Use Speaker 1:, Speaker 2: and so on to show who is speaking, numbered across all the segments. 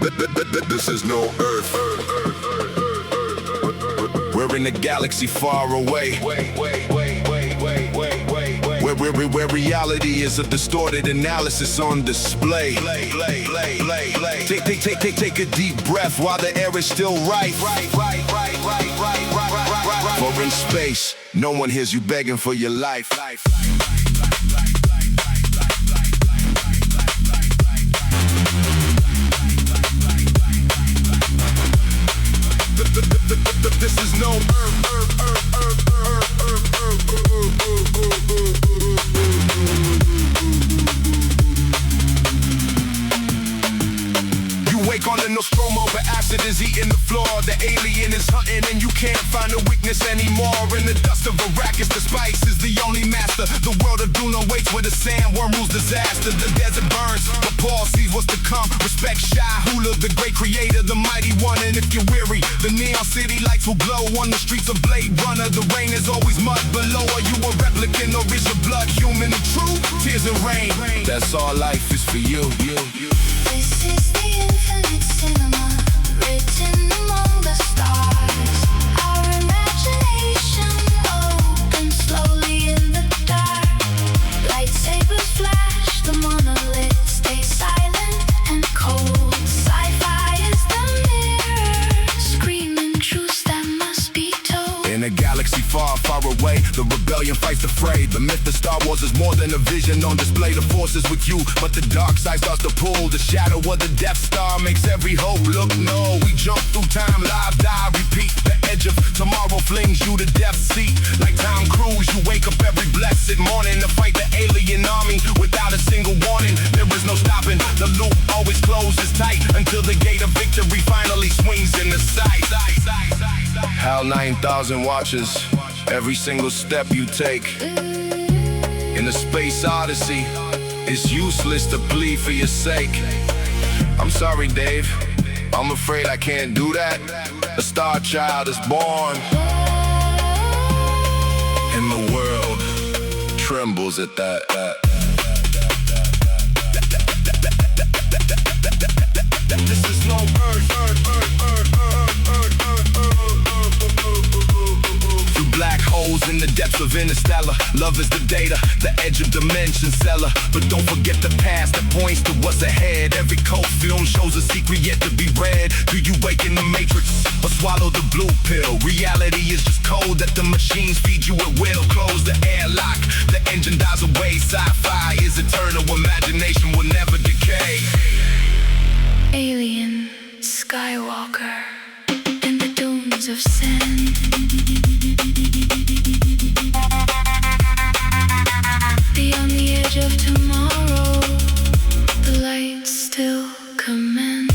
Speaker 1: This is no Earth. We're in a galaxy far away, where reality is a distorted analysis on display. Take a deep breath while the air is still right. For in space, no one hears you begging for your life. This is no You wake on the Nostromo, but acid is eating the floor. The alien is hunting and you can't find a weakness anymore. In the dust of Arrakis, the spice is the only master. The world of Duna waits where the sandworm rules disaster. The desert burns, but Paul sees what's to come. Respect Shai-Hulud, the great creator, the mighty one. And if you're weary, the neon city lights will glow on the streets of Blade Runner. The rain is always mud below. Are you a replicant or is your blood human and true? Tears and rain, that's all life is for you.
Speaker 2: This is the infinite cinema, written among the stars. Our imagination opens slowly in the dark. Lightsabers flash, the monolith stays silent and cold. Sci-fi is the mirror, screaming truths that must be told.
Speaker 1: In a galaxy far, far away, the rebellion fights the fray. The myth of Star Wars is more than a vision on display. The force is with you, but the dark side starts to pull. The shadow of the Death Star makes every hope look no. We jump through time, live, die, repeat. The edge of tomorrow flings you to death's seat. Like Tom Cruise, you wake up every blessed morning to fight the alien army without a single warning. There is no stopping, the loop always closes tight until the gate of victory finally swings in the sight. HAL 9000 watches every single step you take. In the space Odyssey, it's useless to plead for your sake. I'm sorry, Dave, I'm afraid I can't do that. A star child is born, and the world trembles at that. This is no Through black holes in the depths of interstellar, love is the data, the edge of dimension seller. But don't forget the past that points to what's ahead. Every cult film shows a secret yet to be read. Do you wake in the matrix or swallow the blue pill? Reality is just code that the machines feed you at will. Close the airlock, the engine dies away. Sci-fi is eternal, imagination will never decay.
Speaker 2: Alien Skywalker in the dunes of sand. Beyond the edge of tomorrow, the lights still command.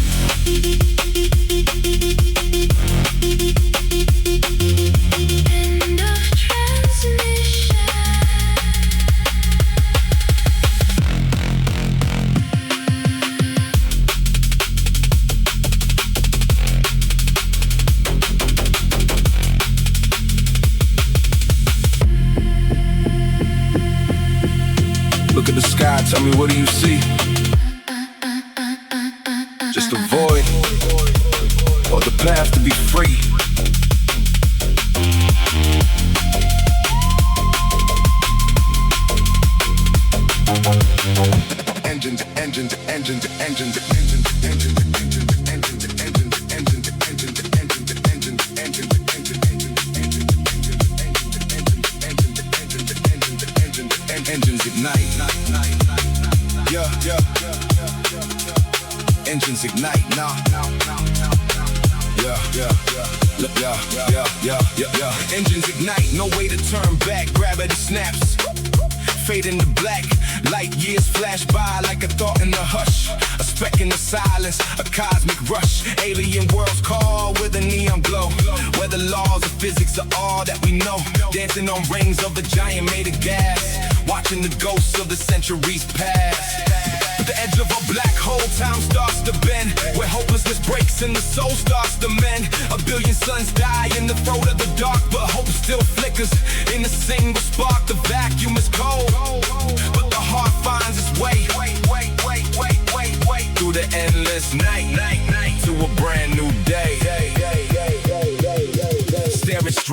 Speaker 2: End of transmission.
Speaker 1: Look at the sky, tell me, what do you see? Just a void, or the path to be free? Engines, engines, engines, engines, engines, engines, engines, engines, engines, engines ignite. Yeah. Engines ignite now. Yeah. Engines ignite, no way to turn back. Gravity snaps, fade into black. Light years flash by like a thought in the hush. A speck in the silence, a cosmic rush. Alien worlds call with a neon glow, where the laws of physics are all that we know. Dancing on rings of the giant made of gas, watching the ghosts of the centuries pass. At the edge of a black hole, time starts to bend, where hopelessness breaks and the soul starts to mend. A billion suns die in the throat of the dark, but hope still flickers in a single spark. The vacuum is cold, but the heart finds its way through the endless night.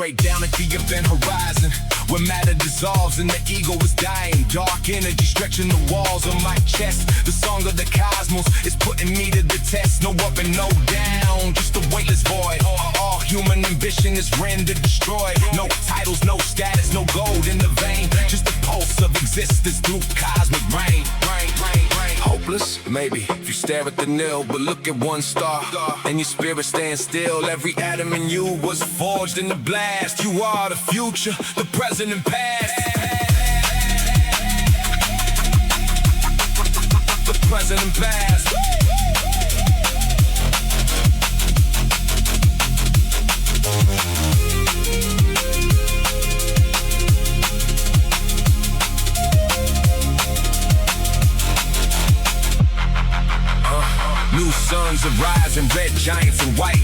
Speaker 1: straight down at the event horizon, where matter dissolves and the ego is dying. Dark energy stretching the walls of my chest. The song of the cosmos is putting me to the test. No up and no down, just a weightless void. All human ambition is rendered destroyed. No titles, no status, no gold in the vein. Just the pulse of existence through cosmic rain. Hopeless? Maybe, if you stare at the nil, but look at one star, and your spirit stands still. Every atom in you was forged in the blast. You are the future, the present and past. The present and past. New suns are rising, red giants and white,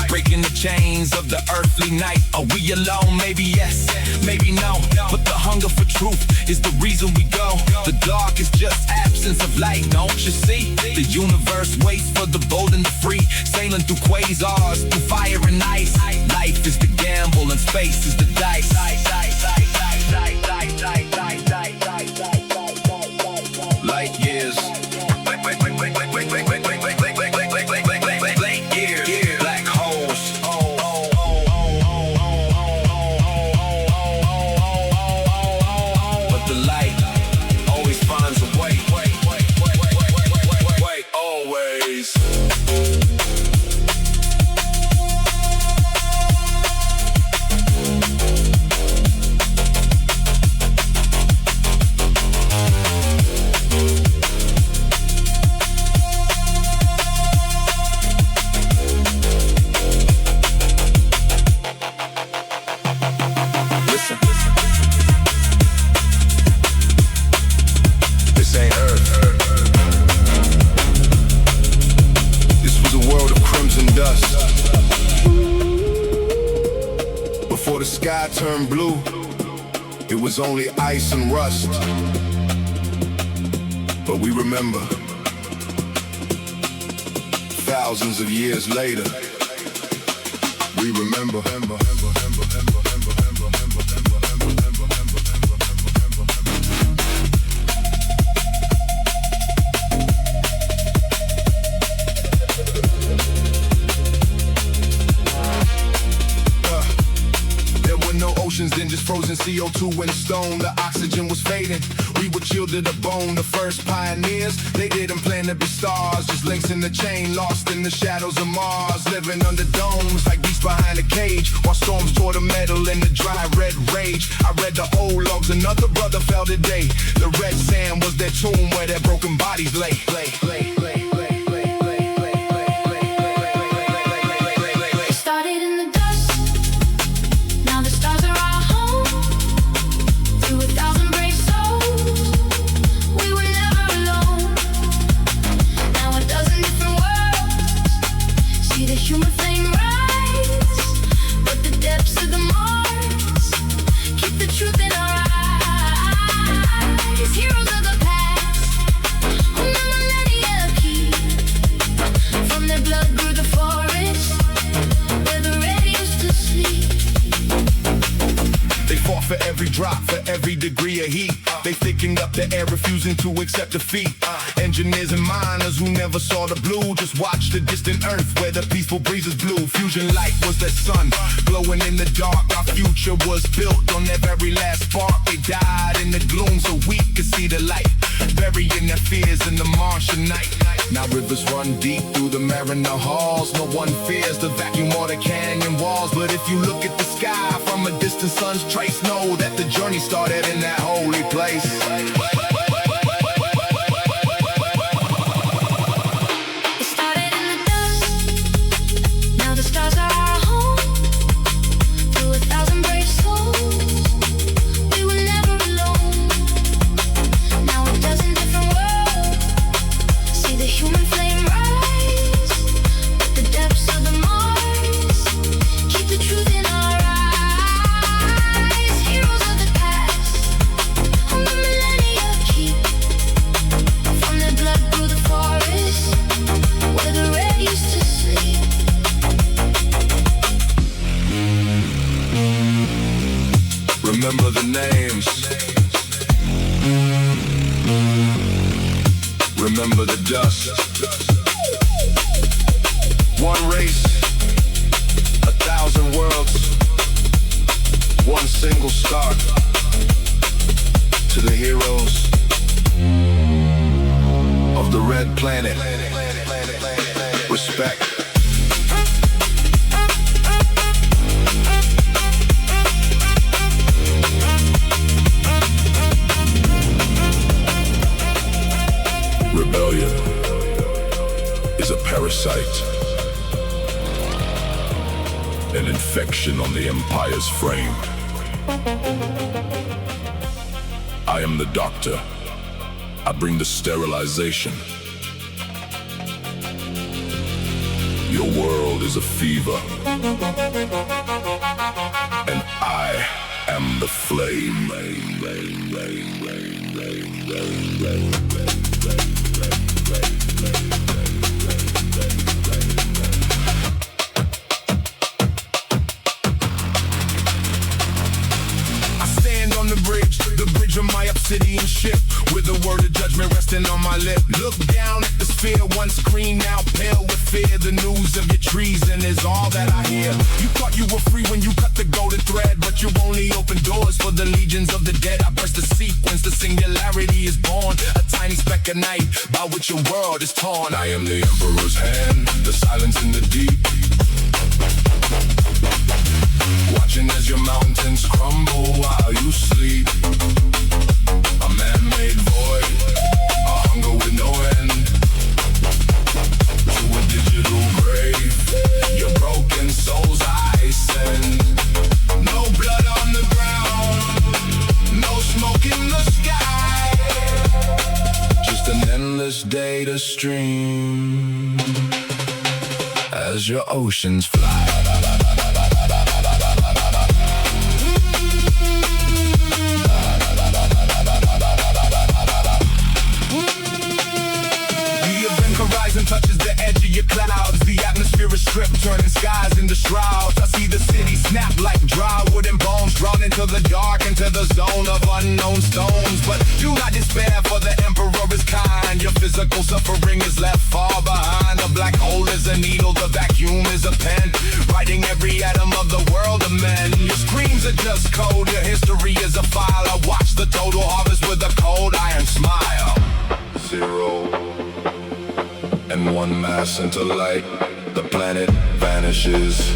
Speaker 1: breaking the chains of the earthly night. Are we alone? Maybe yes, maybe no, but the hunger for truth is the reason we go. The dark is just absence of light, don't you see? The universe waits for the bold and the free, sailing through quasars, through fire and ice. Life is the gamble and space is the dice. Light years. Black holes. But the light always finds a way. Always. This ain't Earth. This was a world of crimson dust. Before the sky turned blue, it was only ice and rust. But we remember, thousands of years later, we remember. Then just frozen CO2 and stone. The oxygen was fading, we were chilled to the bone. The first pioneers, they didn't plan to be stars, just links in the chain, lost in the shadows of Mars. Living under domes like beasts behind a cage, while storms tore the metal in the dry red rage. I read the old logs, another brother fell today. The red sand was their tomb where their broken bodies lay.
Speaker 2: Started in the dust, now the stars are our home. Through 1,000 brave souls, we were never alone. Now 1,000 different worlds, see the human flame rise. But the depths of the Mars keep the truth in our eyes. Heroes of the past, whom the millennia keep. From their blood grew the forest, where the red used to sleep.
Speaker 1: They fought for every drop, for every degree of heat. They thickened up the air, refusing to accept defeat. Engineers and miners who never saw the blue just watched the distant earth where the peaceful breezes blew. Fusion light was the sun, glowing in the dark. Our future was built on their very last spark. They died in the gloom so we could see the light, burying their fears in the Martian night. Now rivers run deep through the mariner halls. No one fears the vacuum or the canyon walls. But if you look at the sky from a distant sun's trace, know that the journey started in that holy place.
Speaker 2: It started in the dust, now the stars are our home. Through 1,000 brave souls, we were never alone. Now 1,000 different worlds, see the human flame rise. But the depths of the Mars keep the truth in our eyes. Heroes of the past, whom the millennia
Speaker 1: Remember the dust. One race, 1,000 worlds. One single star. To the heroes of the red planet. Respect. Rebellion is a parasite, an infection on the Empire's frame. I am the doctor. I bring the sterilization. Your world is a fever, and I am the flame. The bridge of my Obsidian Ship, with the word of judgment resting on my lip. Look down at the sphere, one screen now pale with fear. The news of your treason is all that I hear. You thought you were free when you cut the golden thread, but you only opened doors for the legions of the dead. I burst the sequence, the singularity is born, a tiny speck of night by which your world is torn. I am the Emperor's hand, the silence in the deep, watching as your mountains crumble while you sleep. A man-made void, a hunger with no end, to a digital grave. Your broken souls I send. No blood on the ground, no smoke in the sky, just an endless data stream as your oceans fly. Touches the edge of your clouds. The atmosphere is stripped, turning skies into shrouds. I see the city snap like dry wooden bones, drawn into the dark, into the zone of unknown stones. But do not despair, for the Emperor is kind. Your physical suffering is left far behind. The black hole is a needle, the vacuum is a pen, writing every atom of the world of men. Your screams are just code, your history is a file. I watch the total harvest with a cold iron smile. 0 and one mass into light, the planet vanishes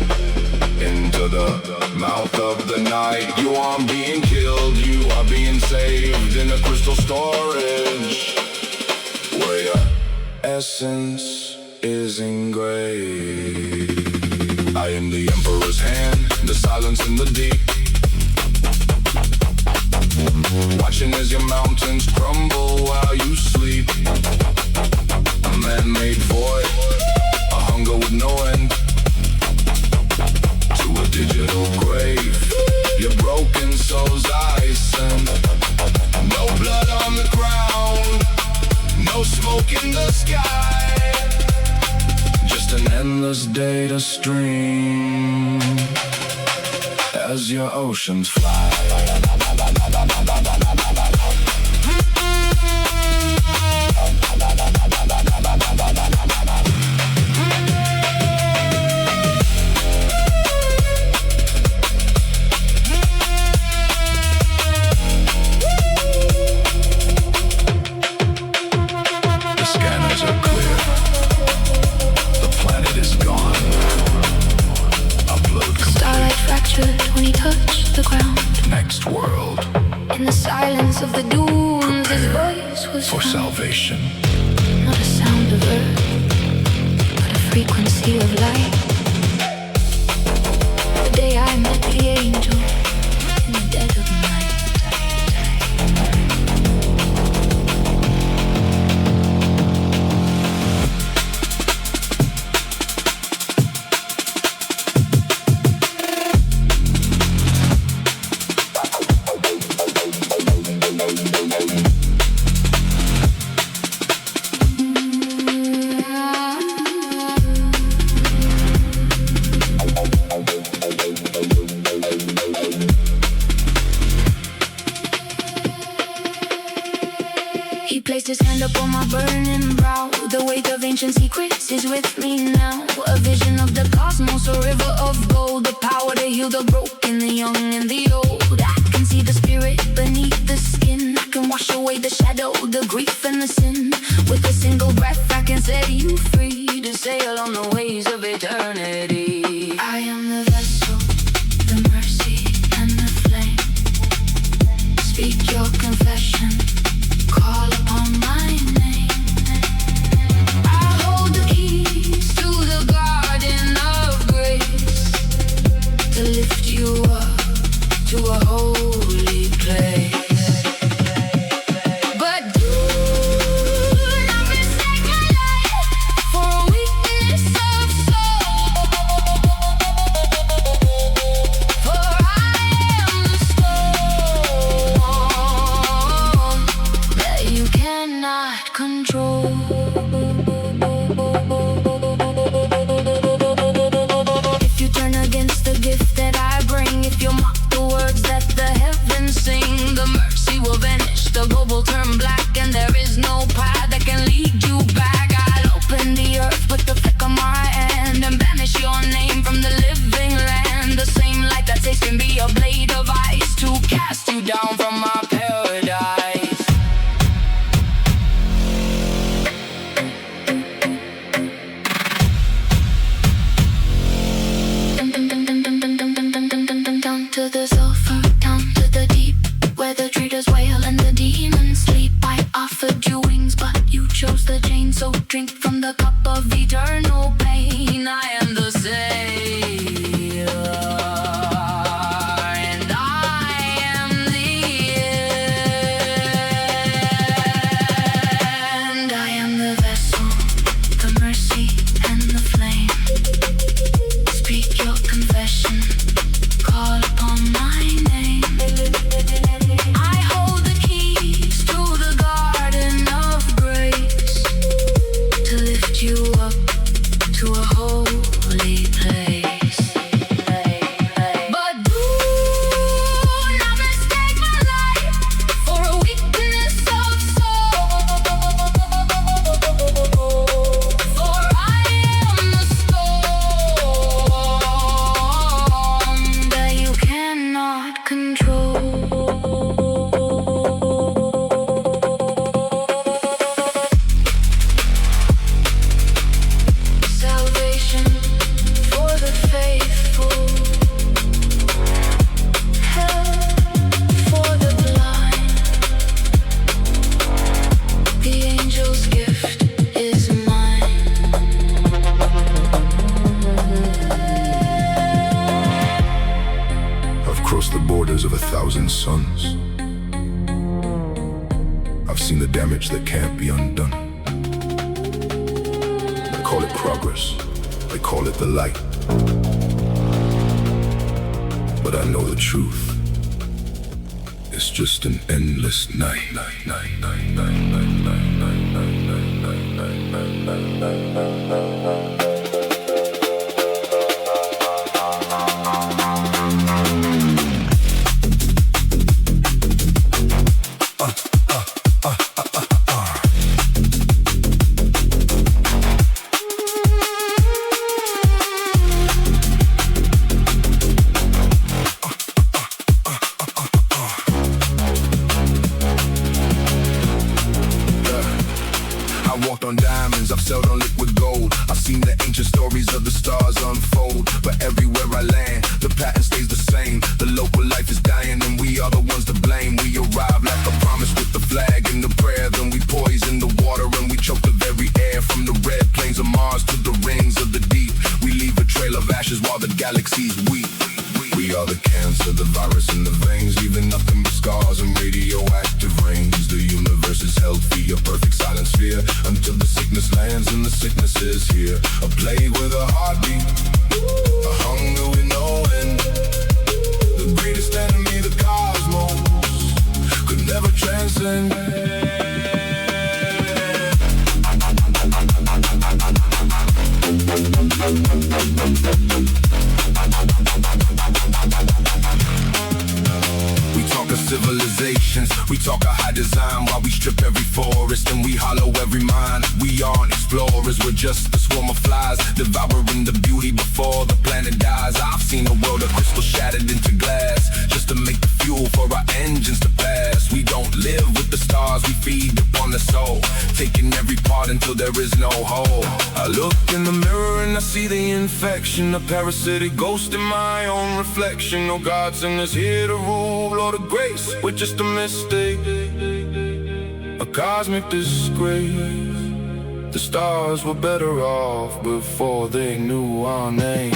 Speaker 1: into the mouth of the night. You aren't being killed, you are being saved in a crystal storage, where your essence is engraved. I am the Emperor's hand, the silence in the deep, watching as your mountains crumble while you sleep. A man-made void, a hunger with no end, to a digital grave. Your broken souls I send. No blood on the ground, no smoke in the sky, just an endless data stream as your oceans fly.
Speaker 2: When he touched the ground,
Speaker 1: Next world,
Speaker 2: in the silence of the dunes, his voice was
Speaker 1: for
Speaker 2: found.
Speaker 1: salvation.
Speaker 2: Not a sound of earth, but a frequency of light. The day I met the angel in the dead of night. placed his hand upon my burning brow. The weight of ancient secrets is with me now. A vision of the cosmos, a river of gold. The power to heal the broken, the young and the old. I can see the spirit beneath the skin. I can wash away the shadow, the grief and the sin. With a single breath I can set you free to sail on the waves of eternity. I am the vessel, the mercy and the flame. Speak your confession, call upon my name. I hold the keys to the garden of grace, to lift you up to a holy place. But do not mistake my life for a weakness of soul, for I am the storm that you cannot control. If you turn against the gift that I bring, if you mock the words that the heavens sing, the mercy will vanish, the gold will turn black, and there is no path that can lead you back. I'll open the earth with the flick of my hand and banish your name from the living land. The same light that saves can be a blade of ice to cast you down from my paradise. Down to the sulfur, down to the deep, where the traders wail and the demons sleep. I offered you wings, but you chose the chain. So drink from the cup of eternal pain. I am the sailor, and I am the end. I am the vessel, the mercy and the flame. Speak your confession, call upon my name. I hold the keys to the garden of grace, to lift you up to a holy place. But do not mistake my life for a weakness of soul, for I am the storm that you cannot control. Salvation for the faithful, help for the blind. The angel's gift is mine.
Speaker 1: I've crossed the borders of 1,000 suns. I've seen the damage that can't be undone. They call it progress, they call it the light. But I know the truth. It's just an endless night. I walked on diamonds, I've sailed on liquid gold. I've seen the ancient stories of the stars unfold. But everywhere I land, the pattern stays the same. The local life is dying and we are the ones to blame. We arrive like a promise with the flag and the prayer. Then we poison the water and we choke the very air. From the red plains of Mars to the rings of the deep, we leave a trail of ashes while the galaxies weep. We are the cancer, the virus in the veins, leaving nothing but scars and radioactive rains. The universe is healthy, a perfect silent sphere, until the sickness lands and the sickness is here. A plague with a heartbeat, a hunger with no end. The greatest enemy, the cosmos, could never transcend. We talk a civilizations. We talk a high design while we strip every forest and we hollow every mine. We aren't explorers, we're just a swarm of flies, devouring the beauty before the planet dies. I've seen a world of crystal shattered into glass, just to make the fuel for our engines to pass. We don't live with the stars, we feed upon the soul, taking every part until there is no whole. I look in the mirror and I see the infection, a parasitic ghost in my own reflection. No God sent us here to rule or to grace, we're just a mistake, a cosmic disgrace. The stars were better off before they knew our name.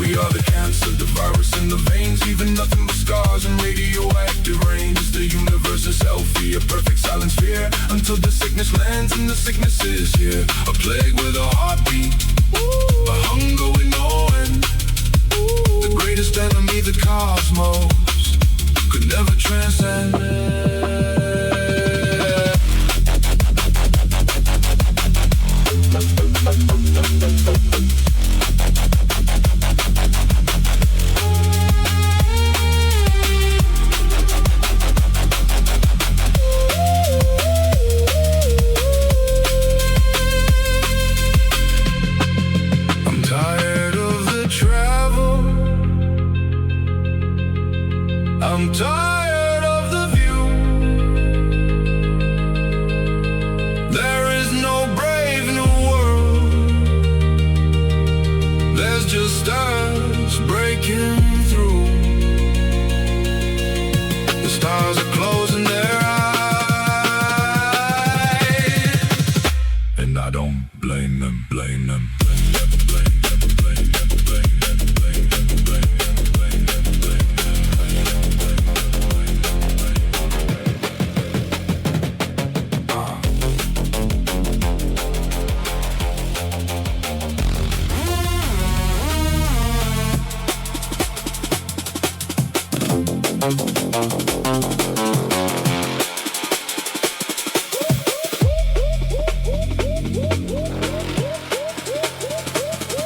Speaker 1: We are the cancer, the virus in the veins, leaving nothing but scars and radioactive rains. The universe is healthy, a perfect silent sphere, until the sickness lands and the sickness is here. A plague with a heartbeat, a hunger with no end. The greatest enemy, the cosmos, could never transcend. I'm tired of the view. There is no brave new world. There's just us breaking through. The stars are closing their eyes, and I don't blame them, blame them.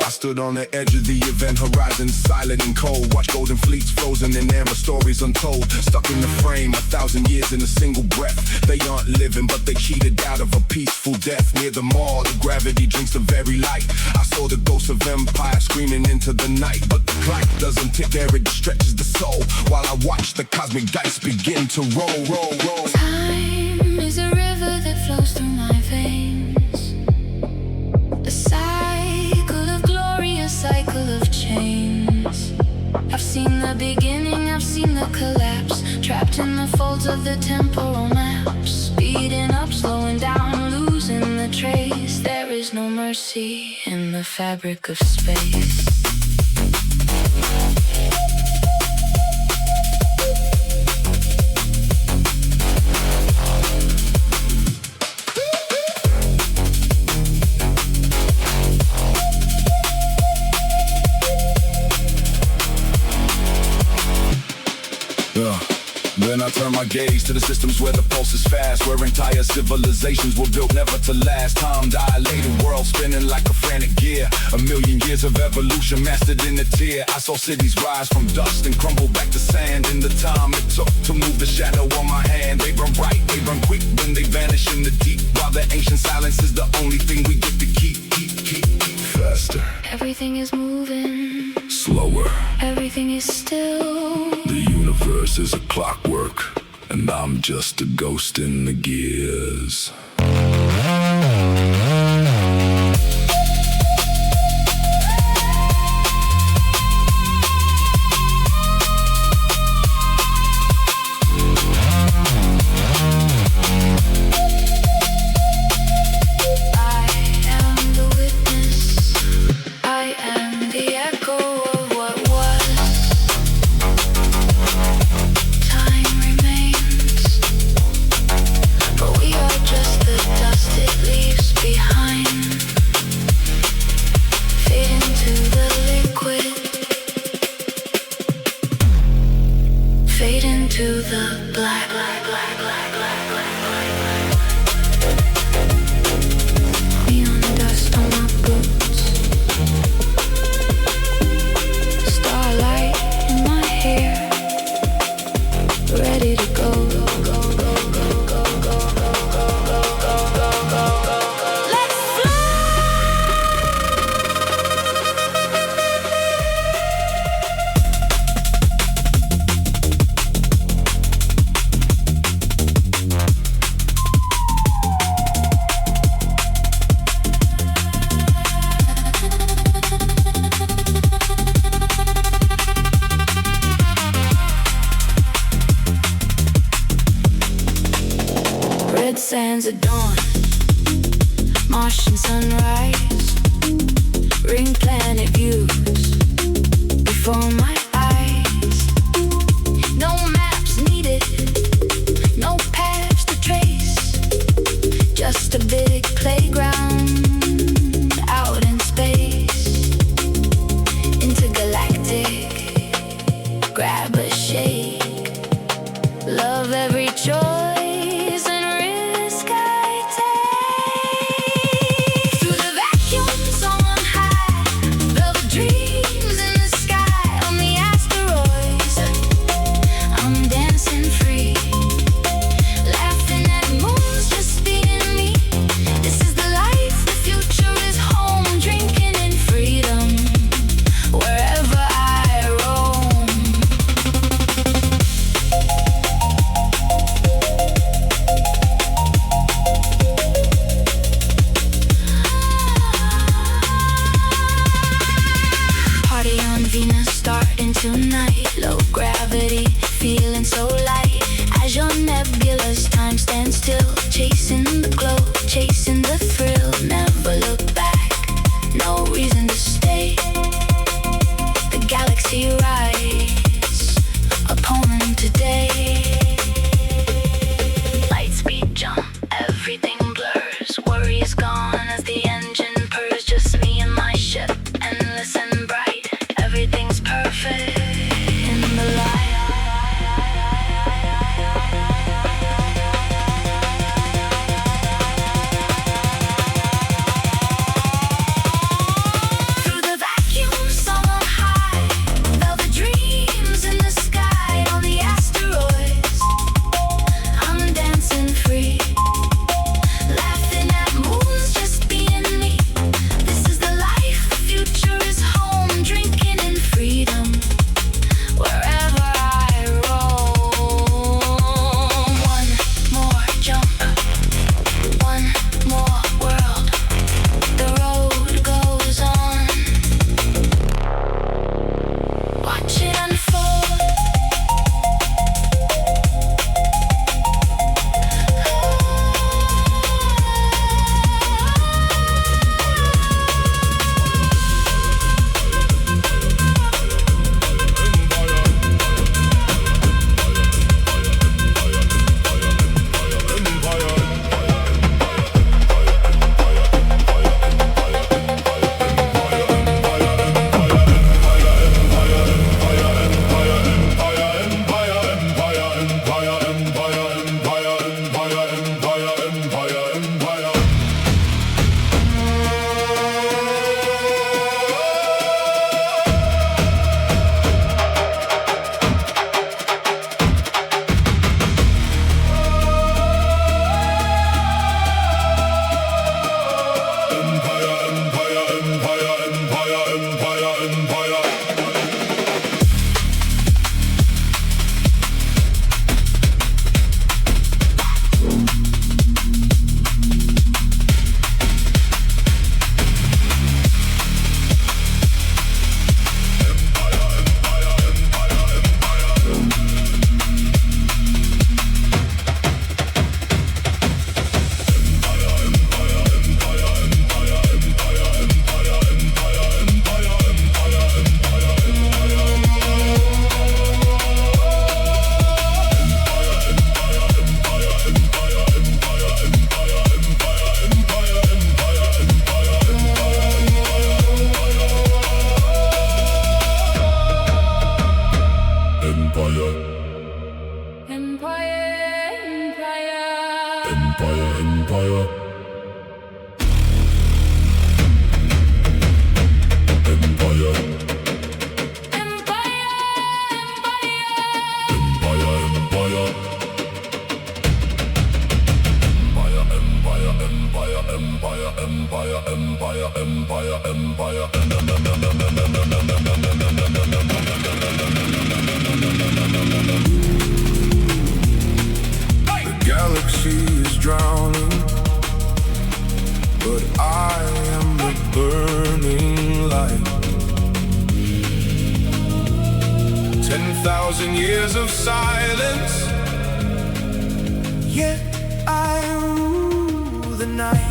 Speaker 1: Stood on the edge of the event horizon, silent and cold. Watch golden fleets frozen in amber, stories untold. Stuck in the frame, 1,000 years in a single breath. They aren't living, but they cheated out of a peaceful death. Near the mall, the gravity drinks the very light. I saw the ghosts of empire screaming into the night. But the clock doesn't tick there, it stretches the soul, while I watch the cosmic dice begin to roll, roll, roll.
Speaker 2: Time is a river that flows through my veins. A cycle of chains. I've seen the beginning, I've seen the collapse, trapped in the folds of the temporal maps. Speeding up, slowing down, losing the trace. There is no mercy in the fabric of space.
Speaker 1: Then I turn my gaze to the systems where the pulse is fast, where entire civilizations were built never to last. Time dilated, world spinning like a frantic gear. 1,000,000 years of evolution mastered in a tear. I saw cities rise from dust and crumble back to sand. In the time it took to move the shadow on my hand, they run bright, they run quick, then they vanish in the deep. While the ancient silence is the only thing we get to keep faster.
Speaker 2: Everything is moving
Speaker 1: slower.
Speaker 2: Everything is still.
Speaker 1: The universe is a clockwork, and I'm just a ghost in the gears.
Speaker 2: Starlight sands at dawn, Martian sunrise, ring planet views before my eyes. No maps needed, no paths to trace, just a big playground out in space. Intergalactic, grab a shake, love every choice. Tonight, low gravity, feeling so light. As your nebulous time stands still, chasing the glow, chasing the thrill. Never look back, no reason to stay. The galaxy rides upon today. Light speed jump, everything blurs. Worry is gone as the engine purrs. Just me and my ship, endless and bright. Everything's perfect.
Speaker 1: Thousand years of silence, yeah, I rule the night.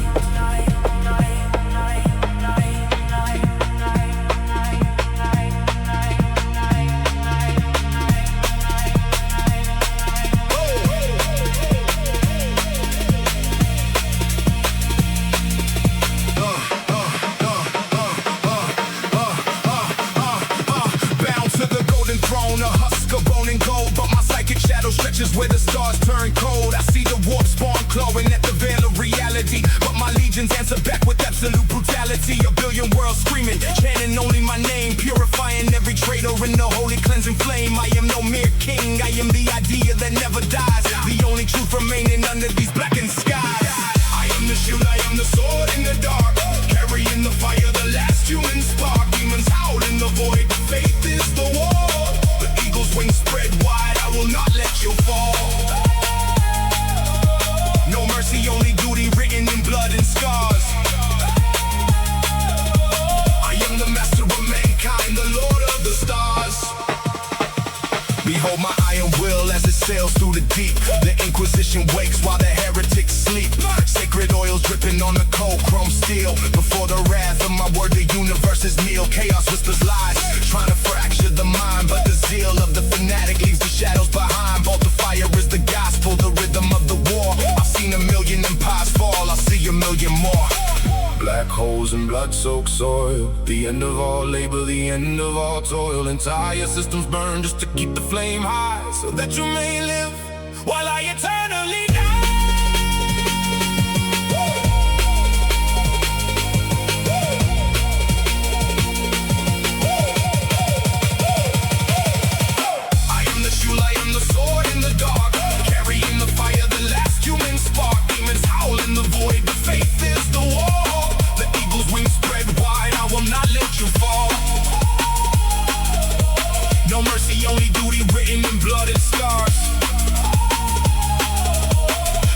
Speaker 1: Stretches where the stars turn cold. I see the warp spawn clawing at the veil of reality, but my legions answer back with absolute brutality. A billion worlds screaming, chanting only my name, purifying every traitor in the holy cleansing flame. I am no mere king, I am the idea that never dies, the only truth remaining under these blackened skies. I am the shield, I am the sword in the dark, carrying the fire, the last human spark. Demons howl in the void, faith is the war. The eagle's wings spread wide, I will not let you fall. No mercy, only duty written in blood and scars. I am the master of mankind, the lord of the stars. Behold my iron will as it sails through the deep. The Inquisition wakes while the heretics sleep. Sacred oils dripping on the cold chrome steel. Before the wrath of my word, the universes kneel. Chaos whispers lies, trying to fracture the mind, but the zeal of the fanatic leaves the shadows behind. Bolt the fire is the gospel, the rhythm of the war. I've seen a million empires fall, I'll see a million more. Black holes and blood-soaked soil, the end of all labor, the end of all toil. Entire systems burn just to keep the flame high, so that you may live while I eternally die. I am the shield, I am the sword in the dark, carrying the fire, the last human spark. Demons howl in the void, the faith is the war. Wings spread wide, I will not let you fall. No mercy, only duty written in blood and scars.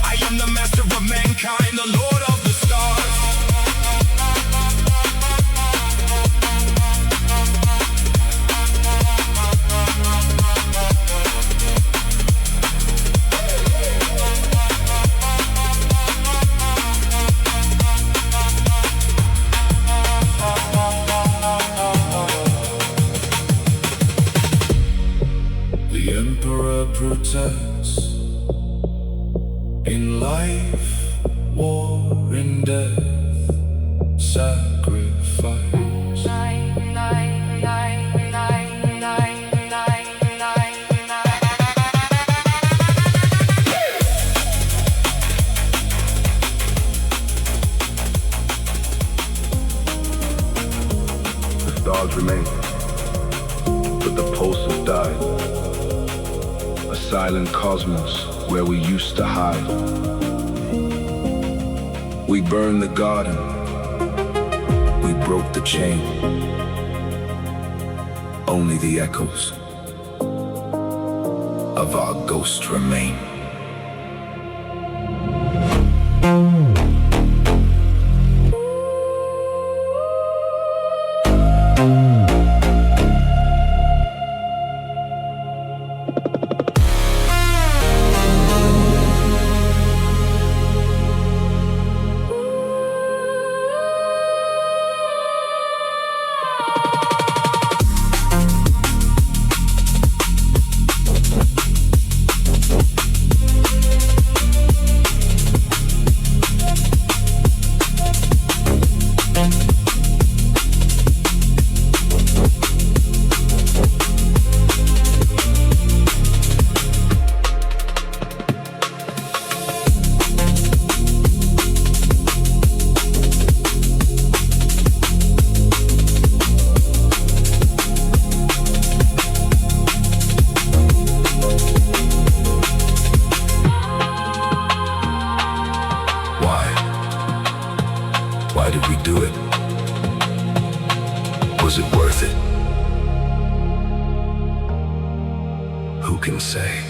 Speaker 1: I am the master of mankind, the lord of the stars. Protects in life, war, in death, sacrifice. The stars remain, but the pulses died. A silent cosmos where we used to hide. We burned the garden, we broke the chain. Only the echoes of our ghost remain. Why did we do it? Was it worth it? Who can say?